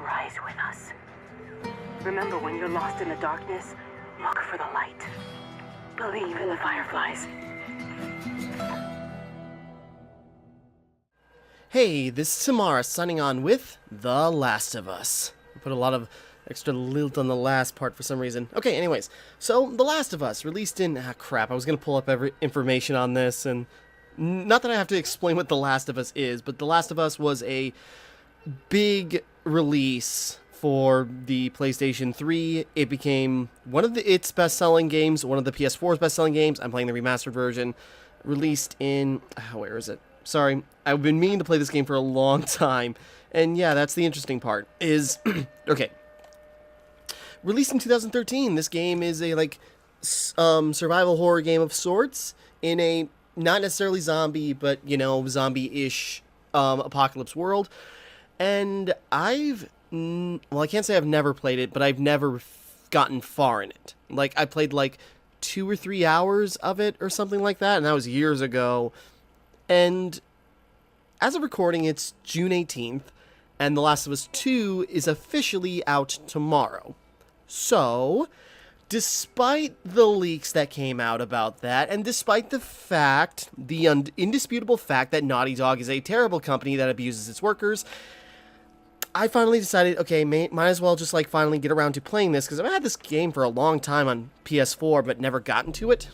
rise within us. Remember, when you're lost in the darkness, look for the light. Believe in the fireflies. Hey, this is Timmara signing on with The Last of Us. I put a lot of extra lilt on the last part for some reason. Okay, anyways, so The Last of Us, released in... crap, I was going to pull up every information on this, and not that I have to explain what The Last of Us is, but The Last of Us was a big release for the PlayStation 3. It became one of its best-selling games, one of the PS4's best-selling games. I'm playing the remastered version, released in... where is it? Sorry, I've been meaning to play this game for a long time, and yeah, that's the interesting part, is... okay. Released in 2013, this game is a, survival horror game of sorts, in a, not necessarily zombie, but, you know, zombie-ish, apocalypse world, and I've... well, I can't say I've never played it, but I've never gotten far in it. Like, I played, 2 or 3 hours of it, or something like that, and that was years ago. And as of recording, it's June 18th, and The Last of Us 2 is officially out tomorrow. So, despite the leaks that came out about that, and despite the fact, the indisputable fact that Naughty Dog is a terrible company that abuses its workers, I finally decided, okay, might as well just, finally get around to playing this, because I've had this game for a long time on PS4, but never gotten to it.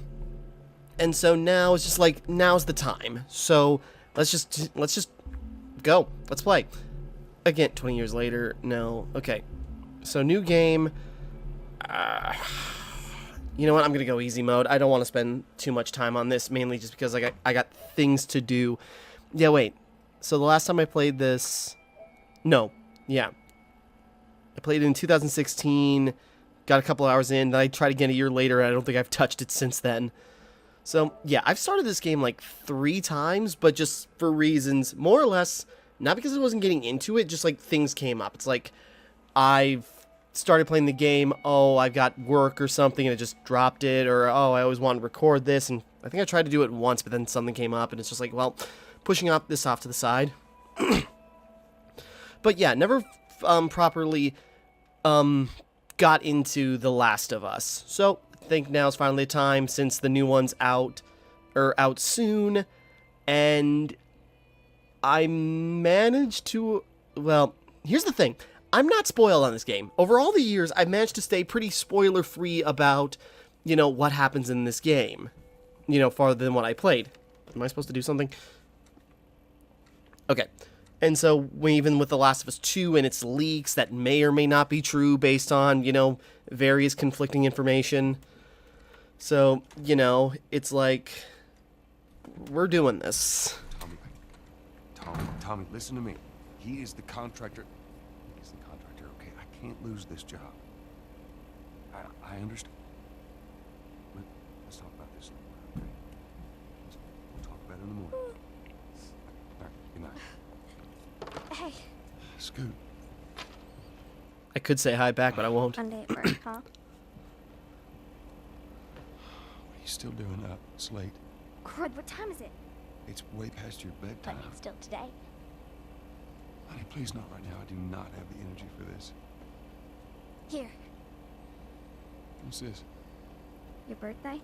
And so now it's just now's the time. So let's just go. Let's play. Again, 20 years later. No. Okay. So new game. You know what? I'm going to go easy mode. I don't want to spend too much time on this, mainly just because I got things to do. Yeah, wait. So the last time I played this... No. Yeah. I played it in 2016. Got a couple hours in. Then I tried again a year later, and I don't think I've touched it since then. So, yeah, I've started this game 3 times, but just for reasons, more or less, not because I wasn't getting into it, just things came up. It's I've started playing the game, oh, I've got work or something, and I just dropped it, or, oh, I always wanted to record this, and I think I tried to do it once, but then something came up, and it's just well, pushing this off to the side. But yeah, never properly got into The Last of Us. So, I think now's finally the time, since the new one's out soon, and I managed to, well, here's the thing, I'm not spoiled on this game. Over all the years, I've managed to stay pretty spoiler-free about, what happens in this game, farther than what I played. Am I supposed to do something? Okay. And so, even with The Last of Us 2 and its leaks that may or may not be true based on, various conflicting information. So, it's we're doing this. Tommy, listen to me. He is the contractor. He's the contractor, okay? I can't lose this job. I understand. Let's talk about this in the morning, okay? We'll talk about it in the morning. All right, good night. Hey. Scoot. I could say hi back, but I won't. Monday at work, huh? What are you still doing up? It's late. Crud, what time is it? It's way past your bedtime. But it's still today. Honey, please not right now. I do not have the energy for this. Here, What's this? your birthday?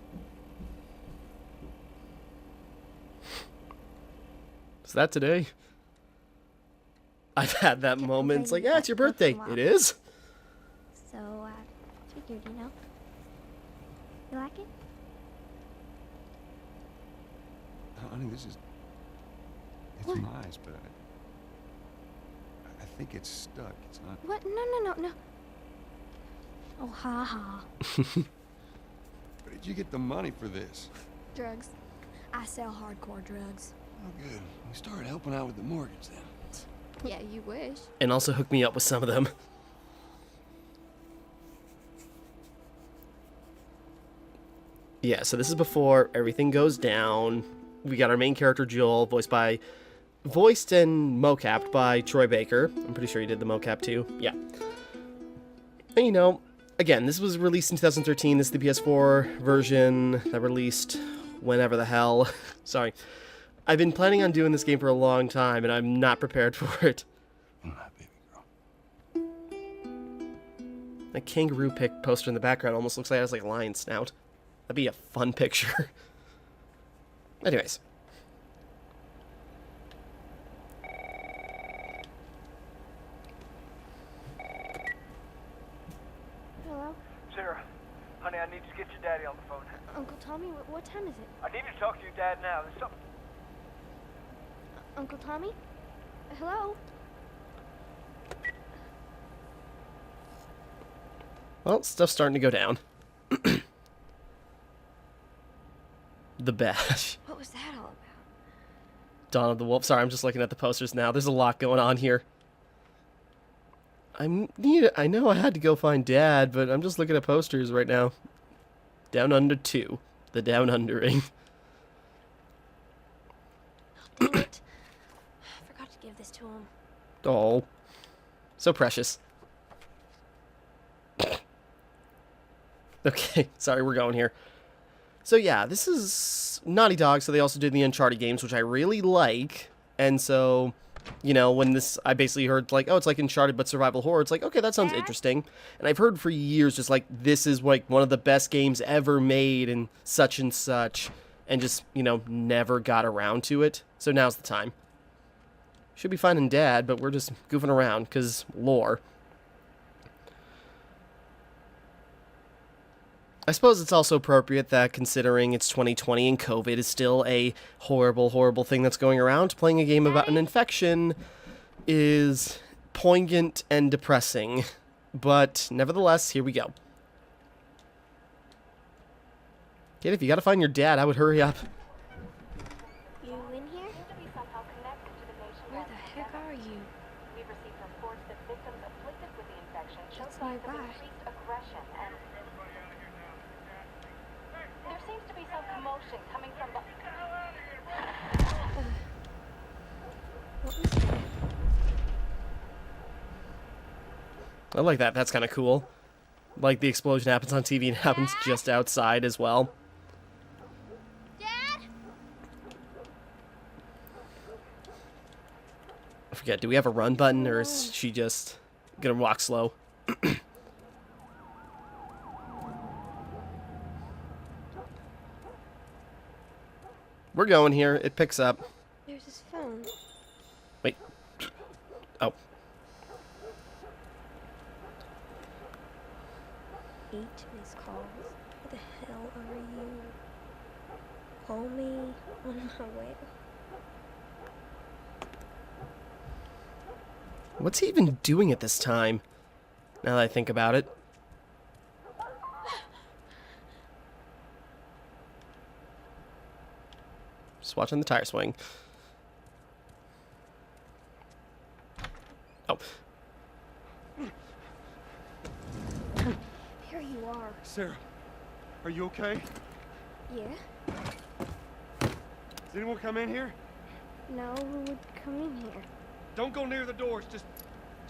Is that today? I've had that moment. It's yeah, it's your birthday. It is? So, figured, You like it? Honey, this is... It's What? nice, but I think it's stuck. It's not... What? No. Oh, ha ha. Where did you get the money for this? Drugs. I sell hardcore drugs. Oh, good. We started helping out with the mortgage then. Yeah, you wish. And also hook me up with some of them. Yeah, so this is before everything goes down. We got our main character, Joel, voiced and mocapped by Troy Baker. I'm pretty sure he did the mocap too. Yeah. And again, this was released in 2013. This is the PS4 version that released whenever the hell. Sorry. I've been planning on doing this game for a long time, and I'm not prepared for it. All right, baby girl. A kangaroo poster in the background almost looks like it has like a lion snout. That'd be a fun picture. Anyways. Hello? Sarah, honey, I need to get your daddy on the phone. Uncle Tommy, what time is it? I need to talk to your dad now. There's something. Uncle Tommy? Hello? Well, stuff's starting to go down. The Bash. What was that all about? Dawn of the Wolf. Sorry, I'm just looking at the posters now. There's a lot going on here. I know I had to go find Dad, but I'm just looking at posters right now. Down Under 2. The Down Undering. Dang it. I forgot to give this to him. Oh. So precious. Okay, sorry, we're going here. So yeah, this is Naughty Dog, so they also did the Uncharted games, which I really like. And so, you know, when this, I basically heard like, oh, it's like Uncharted but survival horror. It's like, okay, that sounds interesting. And I've heard for years just like, this is like one of the best games ever made and such, and just, you know, never got around to it. So now's the time. Should be finding Dad, but we're just goofing around because lore. I suppose it's also appropriate that considering it's 2020 and COVID is still a horrible, horrible thing that's going around, playing a game about an infection is poignant and depressing. But nevertheless, here we go. Kid, if you gotta find your dad, I would hurry up. You in here? Where the heck are you? We've received reports that victims afflicted with the infection show It's signs of nearby. increased aggression and there seems to be some commotion coming from the... What was that? I like that. That's kind of cool. Like the explosion happens on TV and happens just outside as well. Dad? I forget, do we have a run button or is she just gonna walk slow? We're going here. It picks up. There's his phone. Wait. Oh. 8 missed calls. Where the hell are you? Call me on my way. What's he even doing at this time? Now that I think about it. Just watching the tire swing. Oh. Here you are. Sarah, are you okay? Yeah? Does anyone come in here? No, who would come in here? Don't go near the doors. Just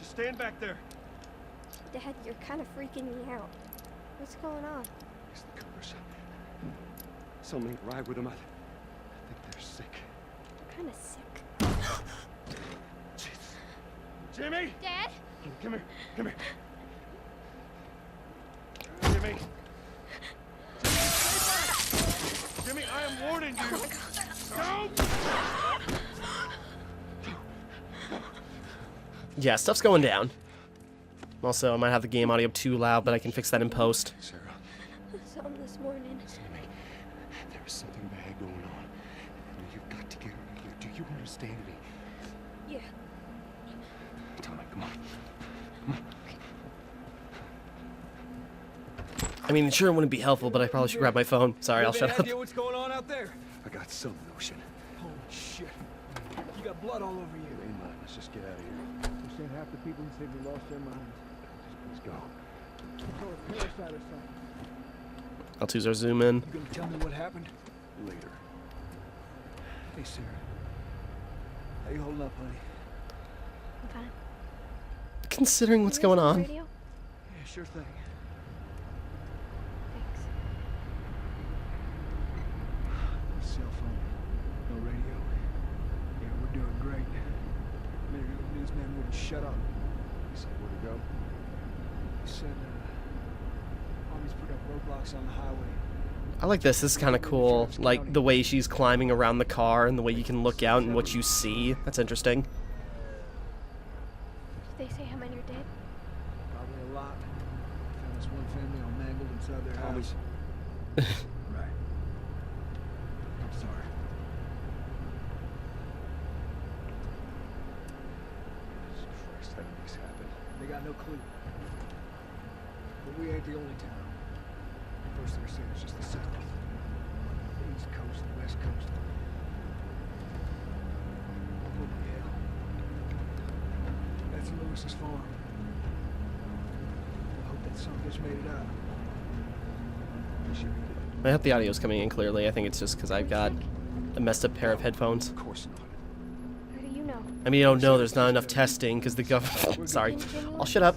stand back there. Dad, you're kind of freaking me out. What's going on? It's the Coopers. Someone ain't right with them. I think they're sick. Kind of sick. Jeez. Jimmy! Dad? Come here. Come here. Jimmy! Jimmy, I am warning you! Don't! Yeah, stuff's going down. Also, I might have the game audio too loud, but I can fix that in post. Sarah, I saw him this morning. Jimmy, there is something bad going on. You've got to get out of here. Do you understand me? Yeah. Tommy, come on. I mean, it sure wouldn't be helpful, but I probably should grab my phone. Sorry, I'll shut up. idea what's going on out there? I got some notion. Holy shit. You got blood all over you. Hey, man, let's just get out of here. We're saying half the people in Sydney lost their minds. Let's go. So a parasite or something. I'll choose our zoom in. You gonna tell me what happened? Later. Hey, Sarah. How you holding up, honey? I'm fine. Considering what's You going guys on the on. radio? Yeah, sure thing. Thanks. No cell phone. No radio. Yeah, we're doing great. A minute ago, the newsman wouldn't shut up. You said where to go? He said, Tommy's put up roadblocks on the highway. I like this. This is kind of cool. Like the way she's climbing around the car and the way you can look out and what you see. That's interesting. Did they say how many are dead? Probably a lot. Found this one family all mangled inside their house. Right. I'm sorry. Jesus Christ, how did this happen? They got no clue. But we ain't the only town. First they were saying it's just the south. The east coast, the west coast. Oh, yeah. That's Lewis's farm. I hope that son of a bitch made it out. He should be good. I hope the audio's coming in clearly. I think it's just because I've got a messed up pair of headphones. Of course not. How do you know? I mean, I don't know. There's not enough testing because the government... Sorry. I'll shut up.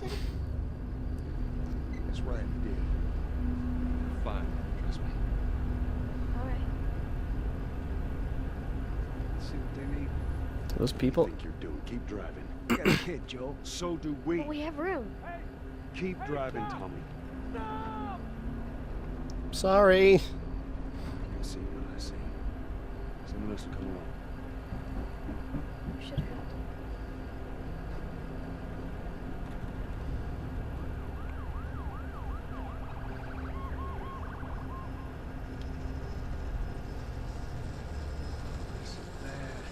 That's right, you did. Fine, trust me. Alright. Let's see what they need. Those people... Think you're doing? Keep driving. You got a kid, Joel. So do we. But we have room. Keep driving, Tommy. Sorry. I see what I see. Someone else will come along. You should have helped. This is bad.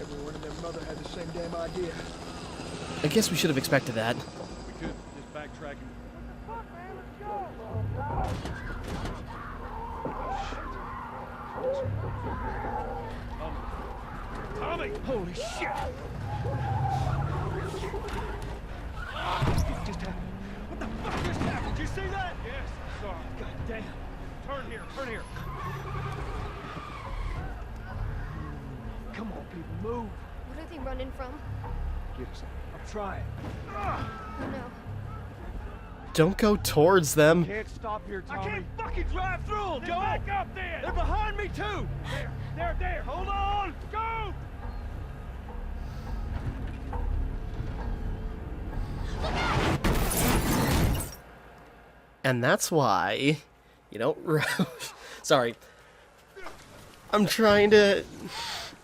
Everyone and their mother had the same damn idea. I guess we should have expected that. We could just backtracking. Tommy! Holy shit! What just happened? What the fuck just happened? Did you see that? Yes, sorry. God damn. Turn here, turn here. Come on, people, move. What are they running from? Get us out. I'm trying. Oh no. Don't go towards them. Can't stop here, I Tommy. can't fucking drive through them, Joe! Back up then! They're behind me, too! There! Hold on! Go! And that's why you don't... Sorry. I'm trying to...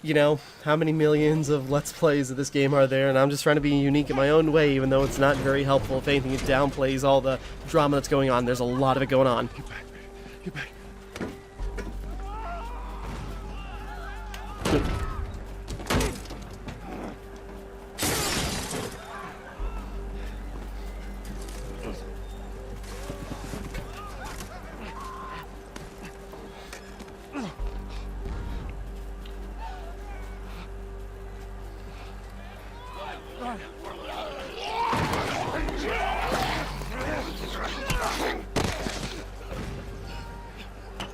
You know, how many millions of Let's Plays of this game are there, and I'm just trying to be unique in my own way, even though it's not very helpful. If anything, it downplays all the drama that's going on. There's a lot of it going on. Get back, man. Get back.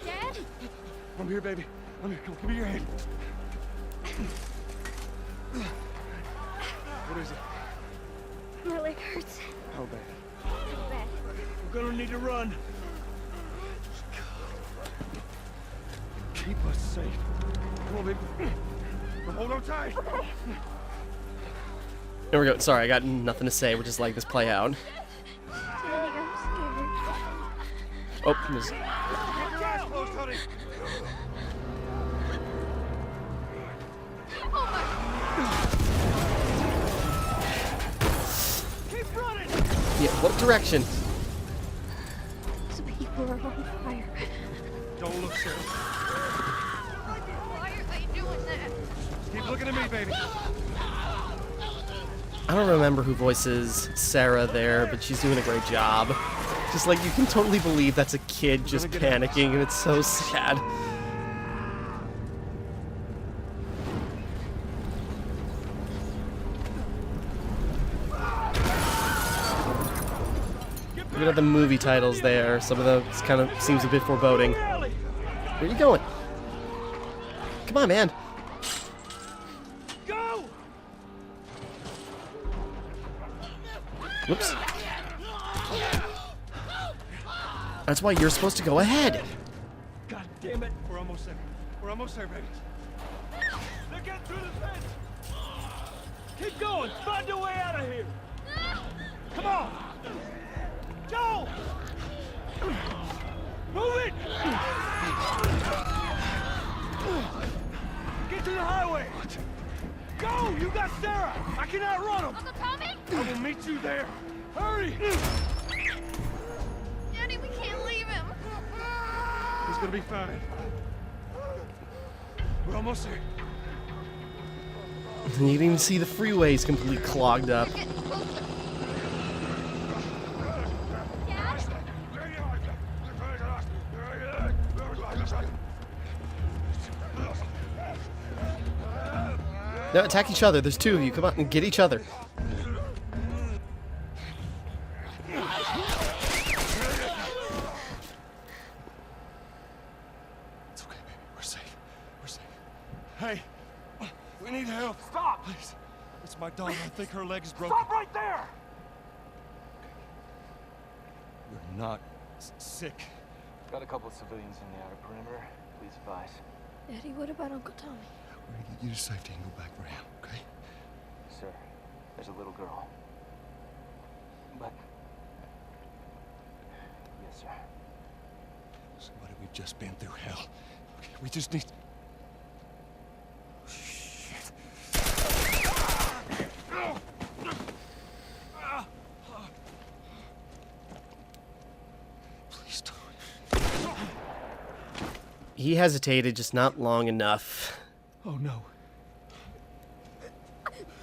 Dad? I'm here, baby. I'm here. Come on, give me your hand. What is it? My leg hurts. How bad? Pretty bad. We're gonna need to run. Keep us safe. Come on, baby. Hold on tight. There we go. Sorry, I got nothing to say. We're just like this play out. Daddy, I'm scared. Oh, there's... Keep your eyes closed, honey. Keep running! Yeah, what direction? Those people are on fire. Don't look, Sarah. Why are they doing that? Keep looking at me, baby. I don't remember who voices Sarah there, but she's doing a great job. Just like, you can totally believe that's a kid just panicking, and it's so sad. Look at the movie titles there. Some of those kind of seems a bit foreboding. Where are you going? Come on, man. Go! Whoops. That's why you're supposed to go ahead. God damn it! We're almost there. We're almost there, baby. They're getting through the fence! Keep going! Find a way out of here! Come on! Joel! can outrun him! Uncle Tommy? I will meet you there! Hurry! Daddy, we can't leave him. He's gonna be fine. We're almost there. You didn't even see the freeways completely clogged up. Dad? No, attack each other. There's two of you. Come on and get each other. It's okay, baby. We're safe. We're safe. Hey, we need help. Stop! Please. It's my daughter. I think her leg is broken. Stop right there! We're not sick. Got a couple of civilians in the outer perimeter. Please advise. Daddy, what about Uncle Tommy? We're gonna get you to safety and go back for him, okay? Sir, there's a little girl. But... Yes, sir. Somebody, we've just been through hell. Okay, we just need... Shit. Please don't. He hesitated just not long enough. Oh no.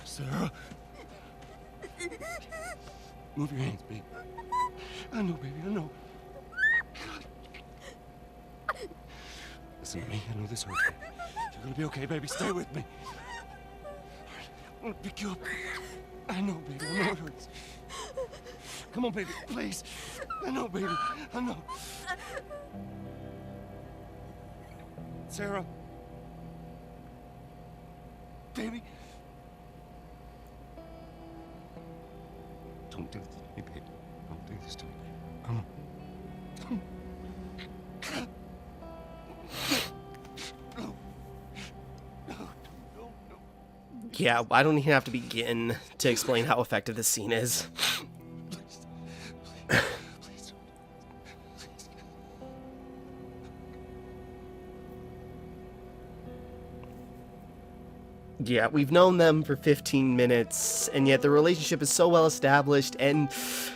Sarah. Move your hands, baby. I know, baby, I know. Listen to me, I know this hurts you. You're gonna be okay, baby. Stay with me. I'm gonna pick you up. I know, baby, I know it hurts. Come on, baby, please. I know, baby, I know. Sarah. Baby. Don't do this to me, baby. Don't do this to me. Come on. No. No, no, no. Yeah, I don't even have to begin to explain how effective this scene is. Please, please, please don't. Please. Yeah, we've known them for 15 minutes, and yet the relationship is so well established, and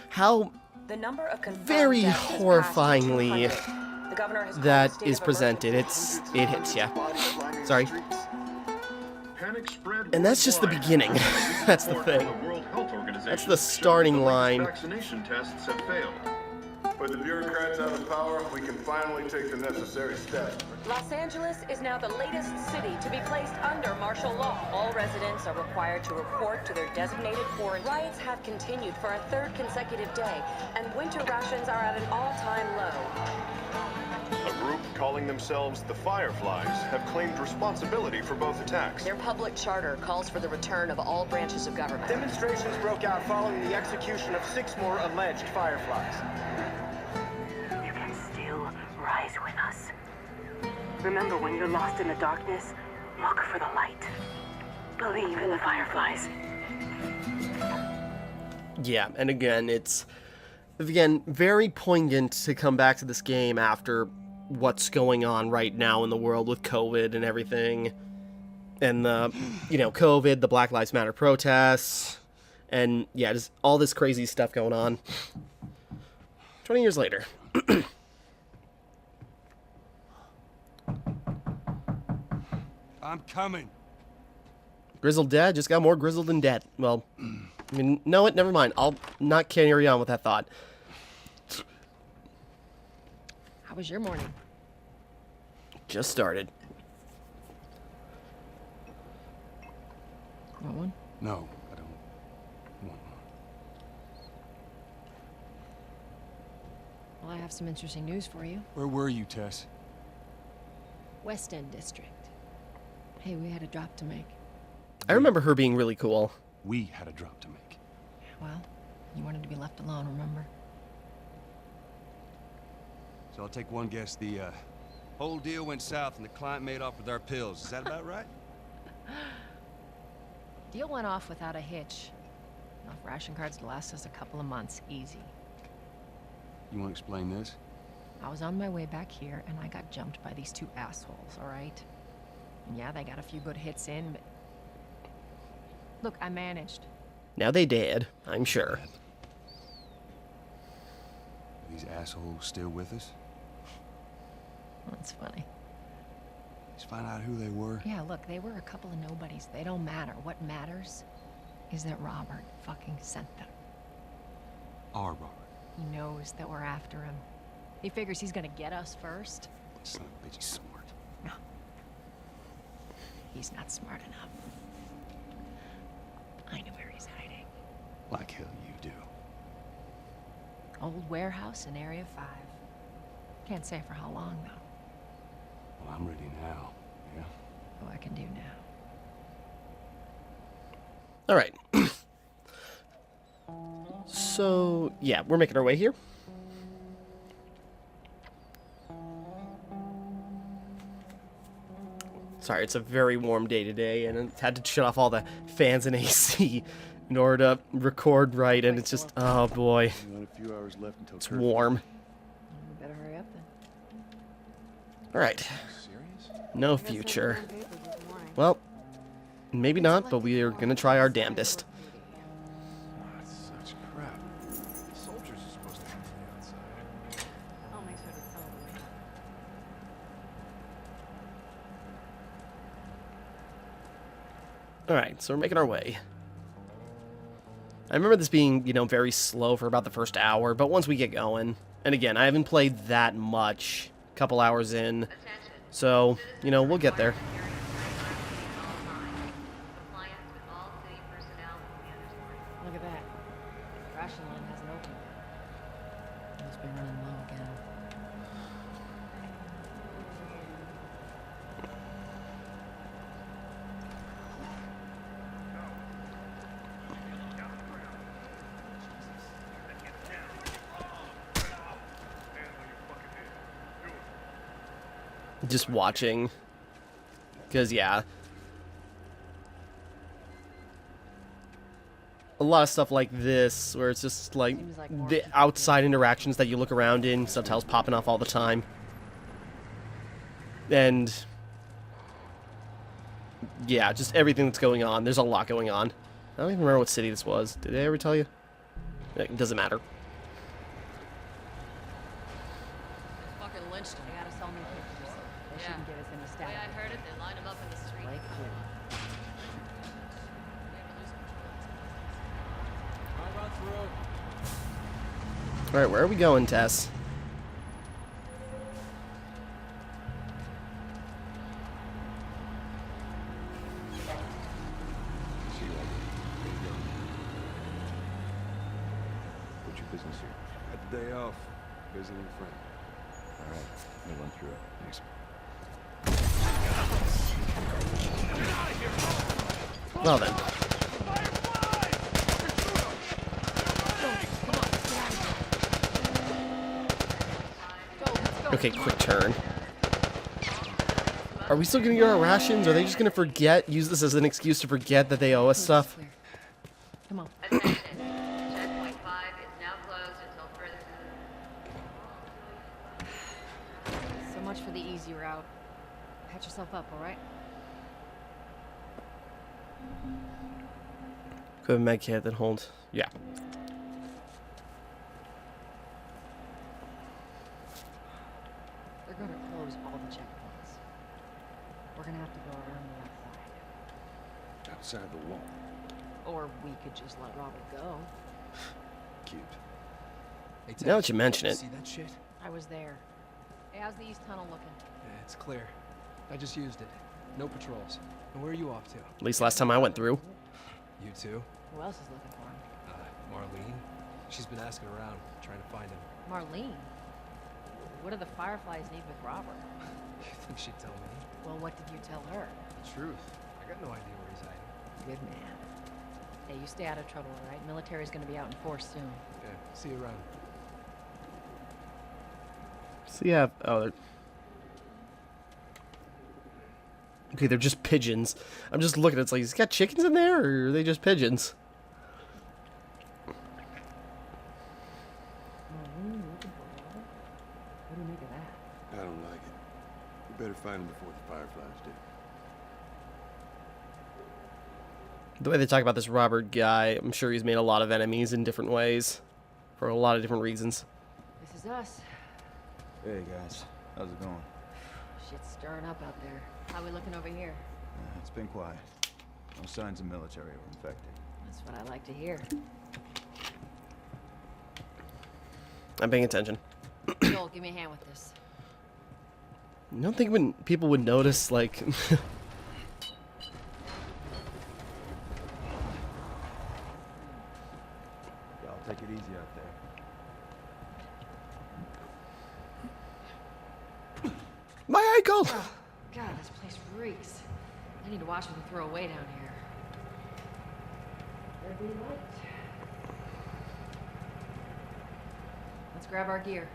how The number of confirmed very deaths has passed horrifyingly 200. The governor has called a that state is of presented. emergency. It hits, yeah. Sorry. And that's just the beginning. That's the thing. That's the starting line. Vaccination tests have failed. With the bureaucrats out of power, we can finally take the necessary steps. Los Angeles is now the latest city to be placed under martial law. All residents are required to report to their designated quarantine. Riots have continued for a third consecutive day, and winter rations are at an all-time low. A group calling themselves the Fireflies have claimed responsibility for both attacks. Their public charter calls for the return of all branches of government. Demonstrations broke out following the execution of 6 more alleged Fireflies. You can still rise with us. Remember, when you're lost in the darkness, look for the light. Believe in the Fireflies. Yeah, and again, it's very poignant to come back to this game after what's going on right now in the world with COVID and everything. And the, COVID, the Black Lives Matter protests, and yeah, just all this crazy stuff going on. 20 years later. I'm coming. Grizzled dead just got more grizzled than dead. Well, I mean, no, never mind. I'll not carry on with that thought. How was your morning? Just started. Want one? No, I don't want one. Well, I have some interesting news for you. Where were you, Tess? West End District. Hey, we had a drop to make. I remember her being really cool. We had a drop to make. Well, you wanted to be left alone, remember? So I'll take one guess. The whole deal went south and the client made off with our pills. Is that about right? Deal went off without a hitch. Enough ration cards to last us a couple of months, easy. You want to explain this? I was on my way back here, and I got jumped by these 2 assholes, all right? And yeah, they got a few good hits in, but... Look, I managed. Now they did, I'm sure. Are these assholes still with us? That's funny. Just find out who they were. Yeah, look, they were a couple of nobodies. They don't matter. What matters is that Robert fucking sent them. Our Robert. He knows that we're after him. He figures he's gonna get us first. Son of a bitch, he's smart. No. He's not smart enough. I know where he's hiding. Like hell you do. Old warehouse in Area 5. Can't say for how long, though. Well, I'm ready now. Yeah? What I can do now. All right. So, yeah, we're making our way here. Sorry, it's a very warm day today, and I had to shut off all the fans and AC in order to record right, and it's just, oh boy, A few hours left until it's warm. You better hurry up then. All right, Serious? no future. Well, maybe not, but we are gonna try our damnedest. That's such crap. Soldiers are supposed to have the outside. I'll make sure to tell them. All right, so we're making our way. I remember this being, you know, very slow for about the first hour, but once we get going, and again, I haven't played that much, a couple hours in, so, you know, we'll get there. Look at that. Ration line hasn't opened yet. Must be running low again. Just watching, because yeah, a lot of stuff like this where it's just like the outside interactions that you look around in, subtitles popping off all the time, and yeah, just everything that's going on. There's a lot going on. I don't even remember what city this was. Did I ever tell you? It doesn't matter. Fucking lynched him. They gotta sell me pictures. They shouldn't give us any The way static. I heard it, they lined him up in the street. Like who? All right, where are we going, Tess? See you all. There you go. What's your business here? Got the day off. Visiting a friend. All right, let me run through it. Thanks. Well then. Okay, quick turn. Are we still gonna get our rations? Are they just gonna forget? Use this as an excuse to forget that they owe us stuff? Come on. Attention. Checkpoint 5 is now closed until further. So much for the easy route. Patch yourself up, alright? Go med kit, then hold. Yeah. They're gonna close all the checkpoints. We're gonna have to go around the outside. Outside the wall. Or we could just let Robert go. Cute. Hey, Now that you mention it. See that shit? I was there. Hey, how's the east tunnel looking? Yeah, it's clear. I just used it. No patrols. And where are you off to? At least last time I went through. You too? Who else is looking for him? Marlene. She's been asking around, trying to find him. Marlene? What do the Fireflies need with Robert? You think she'd tell me? Well, what did you tell her? The truth. I got no idea where he's hiding. Good man. Hey, you stay out of trouble, all right? Military's gonna be out in force soon. Yeah, see you around. So yeah, oh, they're... Okay, they're just pigeons. I'm just looking, it's like, he's got chickens in there, or are they just pigeons? Marlene looking for Robert? What do you make of that? I don't like it. We better find him before the Fireflies do. The way they talk about this Robert guy, I'm sure he's made a lot of enemies in different ways. For a lot of different reasons. This is us. Hey guys, how's it going? Shit's stirring up out there. How we looking over here? It's been quiet. No signs of military or infected. That's what I like to hear. I'm paying attention. Joel, give me a hand with this. You don't think when people would notice, like... Y'all take it easy out there. My ankle! Oh, God, this place reeks. I need to watch what we throw away down here. There'd be light. Let's grab our gear.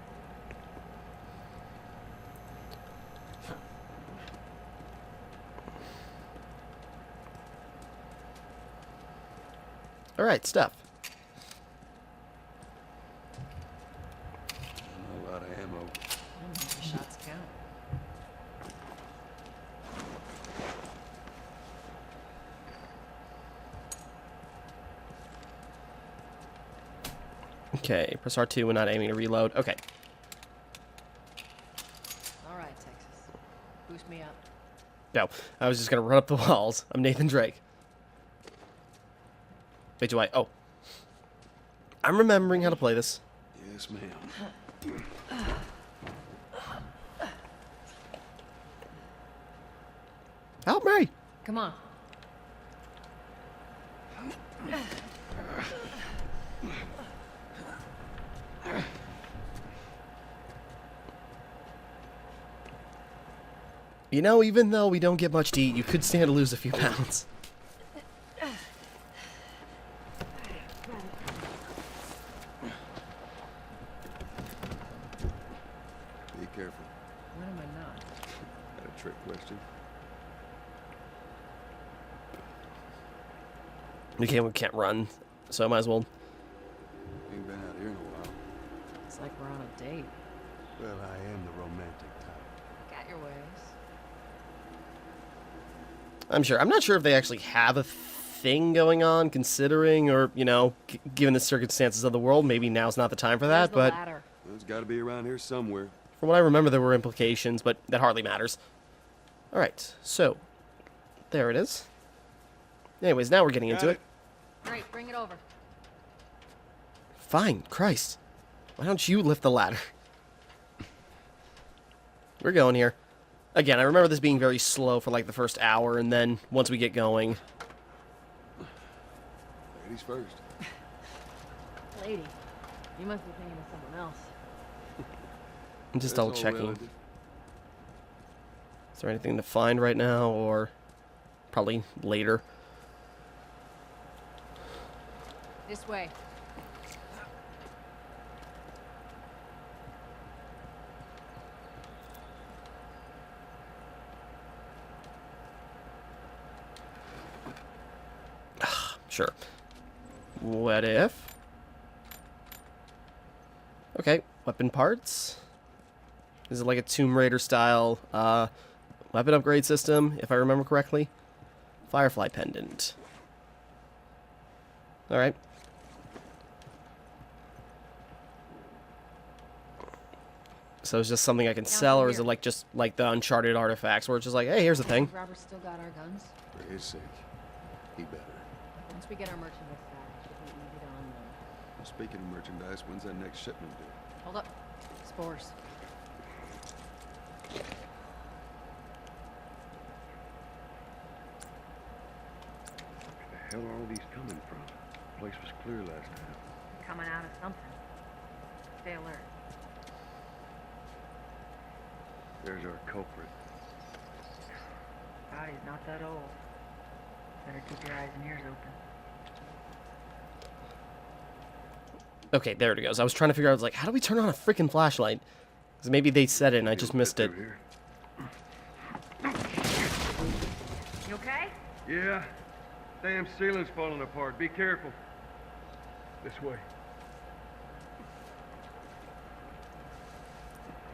All right, stuff. A lot of ammo. The shots count. Okay, press R2 when not aiming to reload. Okay. All right, Texas. Boost me up. No, I was just gonna run up the walls. I'm Nathan Drake. Wait, do I? Oh. I'm remembering how to play this. Yes, ma'am. Help me! Come on. You know, even though we don't get much to eat, you could stand to lose a few pounds. Be careful. When am I not? Got a trick question? We can't run, so I might as well. Ain't been out here in a while. It's like we're on a date. Well, I am the romantic type. Got your ways. I'm sure. I'm not sure if they actually have a thing going on, considering, or, you know, given the circumstances of the world, maybe now's not the time for that, but... Ladder? Well, it's got to be around here somewhere. From what I remember, there were implications, but that hardly matters. Alright, so, there it is. Anyways, now we're getting into it. Great, bring it over. Fine, Christ. Why don't you lift the ladder? We're going here. Again, I remember this being very slow for like the first hour, and then once we get going... Ladies first. Lady, you must be thinking of someone else. I'm just That's double all checking. relative. Is there anything to find right now, or probably later? This way. Sure. What if? Okay, weapon parts. Is it like a Tomb Raider style weapon upgrade system, if I remember correctly? Firefly pendant. Alright. So it's just something I can sell, or is it like just like the Uncharted artifacts, where it's just like, hey, here's the thing. Robert still got our guns? For his sake, he better. Once we get our merchandise back, it should be easy to unload. Well, speaking of merchandise, when's that next shipment due? Hold up. Spores. Where the hell are all these coming from? The place was clear last time. Coming out of something. Stay alert. There's our culprit. Body's not that old. Better keep your eyes and ears open. Okay, there it goes. I was trying to figure out, I was like, how do we turn on a freaking flashlight? Because maybe they said it and I just missed it. You okay? Yeah. Damn ceiling's falling apart. Be careful. This way.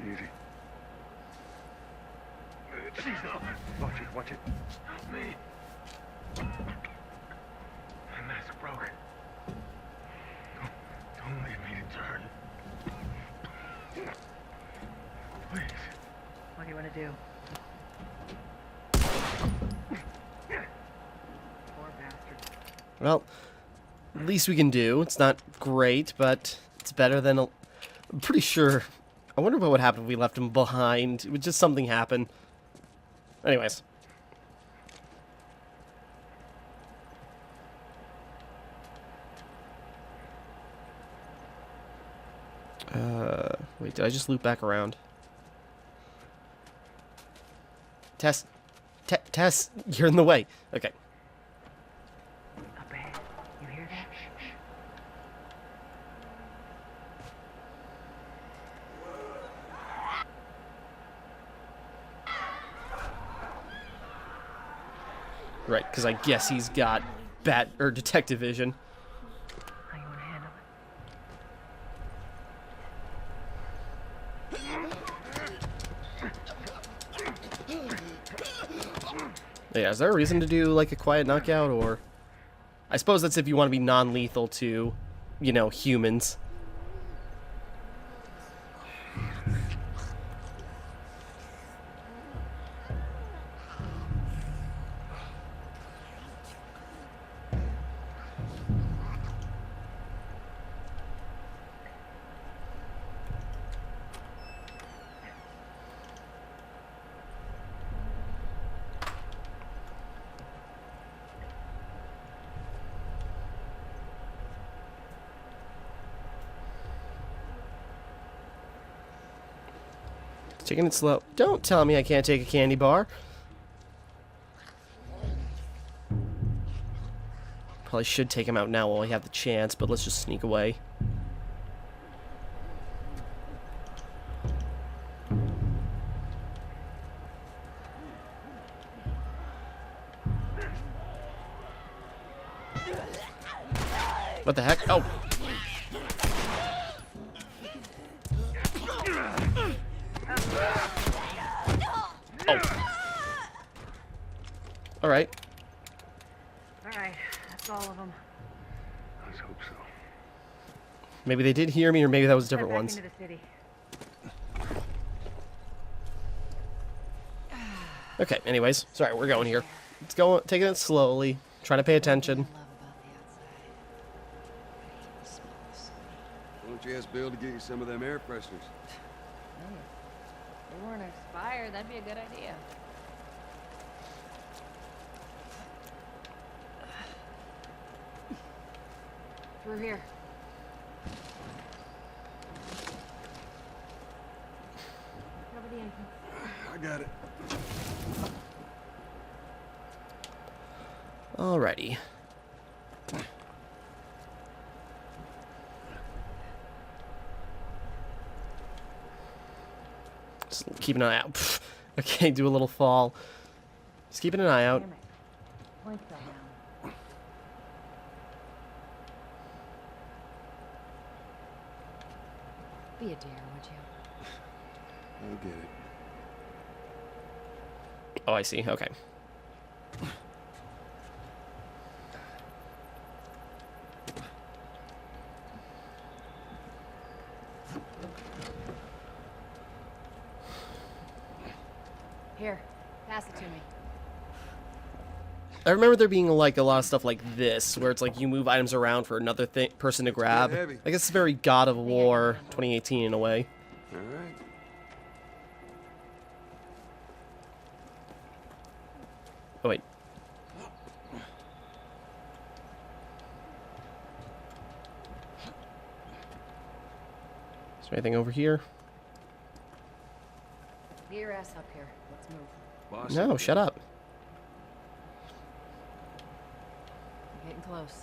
Easy. She's up. Watch it, watch it. Help me. broke. Don't leave me to turn. Please. What do you want to do? Poor bastard. Well, least we can do. It's not great, but it's better than I'm pretty sure. I wonder what would happen if we left him behind. It would just something happen. Anyways. Wait, did I just loop back around? Tess, Tess, you're in the way. Okay. Up ahead. You hear that? Right, because I guess he's got bat or detective vision. How you want to handle Yeah, is there a reason to do like a quiet knockout, or I suppose that's if you want to be non-lethal to, you know, humans. Taking it slow. Don't tell me I can't take a candy bar. Probably should take him out now while we have the chance, but let's just sneak away. What the heck? Oh! Alright. Alright, that's all of them. Let's hope so. Maybe they did hear me, or maybe that was different Back ones. into the city. Okay, anyways. Sorry, we're going here. Let's go, taking it slowly. Trying to pay attention. Why don't you ask Bill to get you some of them air fresheners? Hey, if they weren't expired, that'd be a good idea. Through here. Cover the entrance. I got it. Alrighty. Just keeping an eye out. Pfft. Okay, do a little fall. Just keeping an eye out. Damn it. Point fell down. Be a dear, would you? I'll get it. Oh, I see. Okay. Here, pass it to me. I remember there being like a lot of stuff like this, where it's like you move items around for another person to grab. heavy. I guess it's very God of War 2018 in a way. All right. Oh wait. Is there anything over here? Get your ass up here. Let's move. Boss, No, shut up. We're getting close.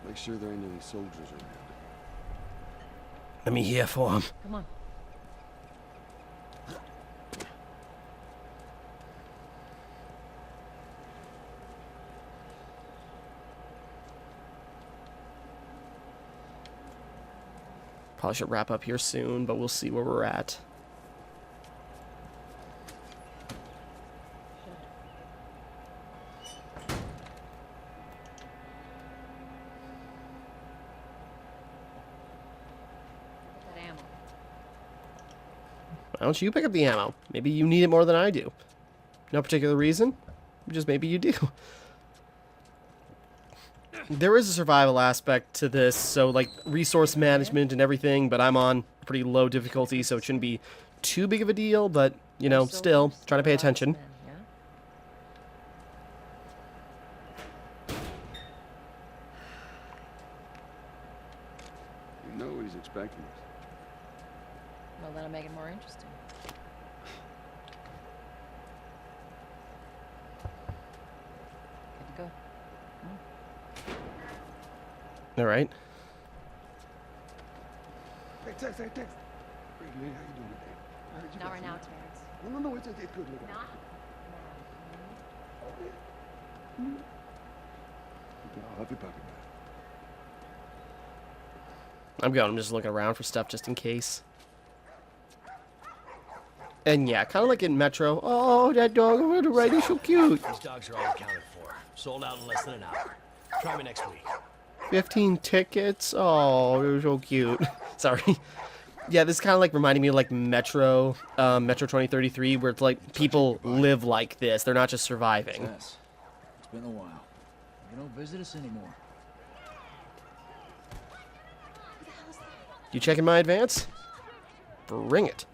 Make sure there ain't any soldiers around. Let me hear for him. Come on. Probably should wrap up here soon, but we'll see where we're at. Why don't you pick up the ammo? Maybe you need it more than I do. No particular reason. Just maybe you do. There is a survival aspect to this, so like resource management and everything, but I'm on pretty low difficulty, so it shouldn't be too big of a deal, but, you know, still, trying to pay attention. You know he's expecting us. Well, that'll make it more interesting. Good to go. All right. Hey, Tex. Hey, Tex. Hey, man, how you doing today? I heard you Not got right some- now, Terrence. No, it's good. Look. Not I'll have your pocket back. I'm going. I'm just looking around for stuff just in case. And yeah, kind of like in Metro. Oh, that dog over the right is so cute. These dogs are all accounted for. Sold out in less than an hour. Try me next week. 15 tickets. Oh, they're so cute. Sorry. Yeah, this is kind of like reminding me of like Metro 2033, where it's like people live like this. They're not just surviving. Yes. It's been a while. You don't visit us anymore. You checking my advance? Bring it.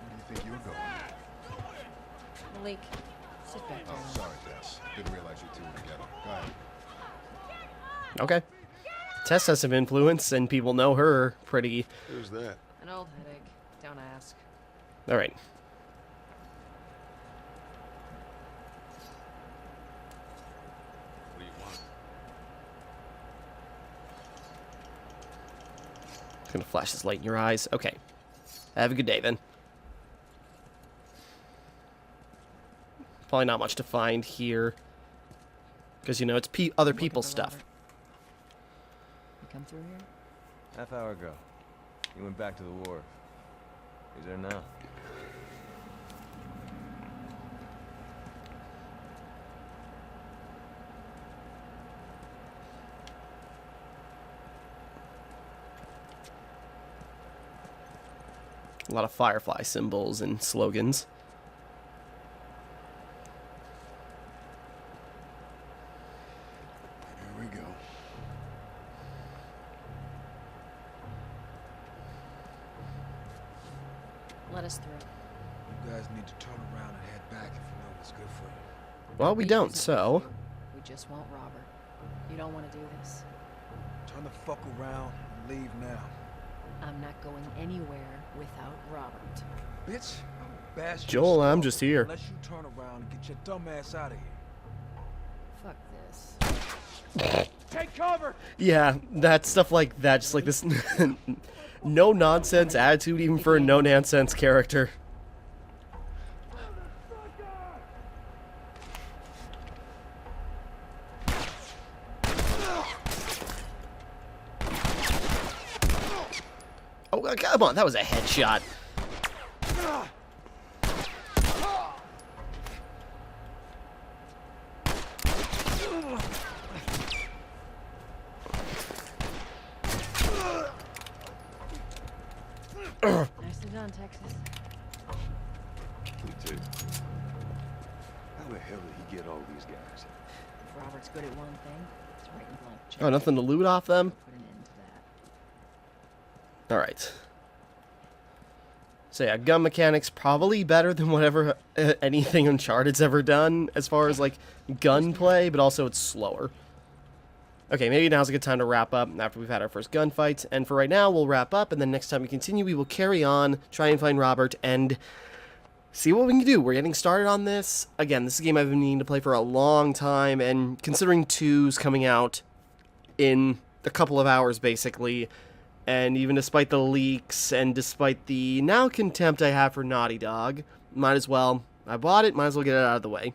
Where do you think you're going? Malik, sit back there. Oh, sorry, Tess. Didn't realize you two were together. Go ahead. Okay. Tess has some influence, and people know her pretty. Who's that? An old headache. Don't ask. All right. What do you want? It's gonna flash this light in your eyes. Okay. Have a good day then. Probably not much to find here, because you know it's other people's stuff. You come through here? Half hour ago. He went back to the wharf. He's there now. A lot of Firefly symbols and slogans. Here we go. Let us through. You guys need to turn around and head back if you know what's good for you. Well, we don't, so. We just won't rob her. You don't want to do this. Turn the fuck around and leave now. I'm not going anywhere without Robert. Bitch, I'm bash your Joel, I'm skull just here. Unless you turn around and get your dumb ass out of here. Fuck this. Take cover! Yeah, that stuff like that, just like this no nonsense attitude, even for a no nonsense character. Oh, come on, that was a headshot. Nicely done, Texas. Me too. How the hell did he get all these guys? If Robert's good at one thing, it's writing blank checks. Oh, nothing to loot off them? Put an end to that. Alright. So yeah, gun mechanics probably better than whatever anything Uncharted's ever done as far as like gunplay, but also it's slower. Okay, maybe now's a good time to wrap up after we've had our first gunfight. And for right now, we'll wrap up, and then next time we continue, we will carry on, try and find Robert, and see what we can do. We're getting started on this. Again, this is a game I've been needing to play for a long time, and considering 2's coming out in a couple of hours, basically, and even despite the leaks, and despite the now contempt I have for Naughty Dog, might as well, I bought it, might as well get it out of the way.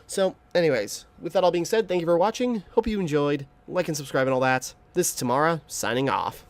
So, anyways, with that all being said, thank you for watching, hope you enjoyed, like and subscribe and all that. This is Timmara, signing off.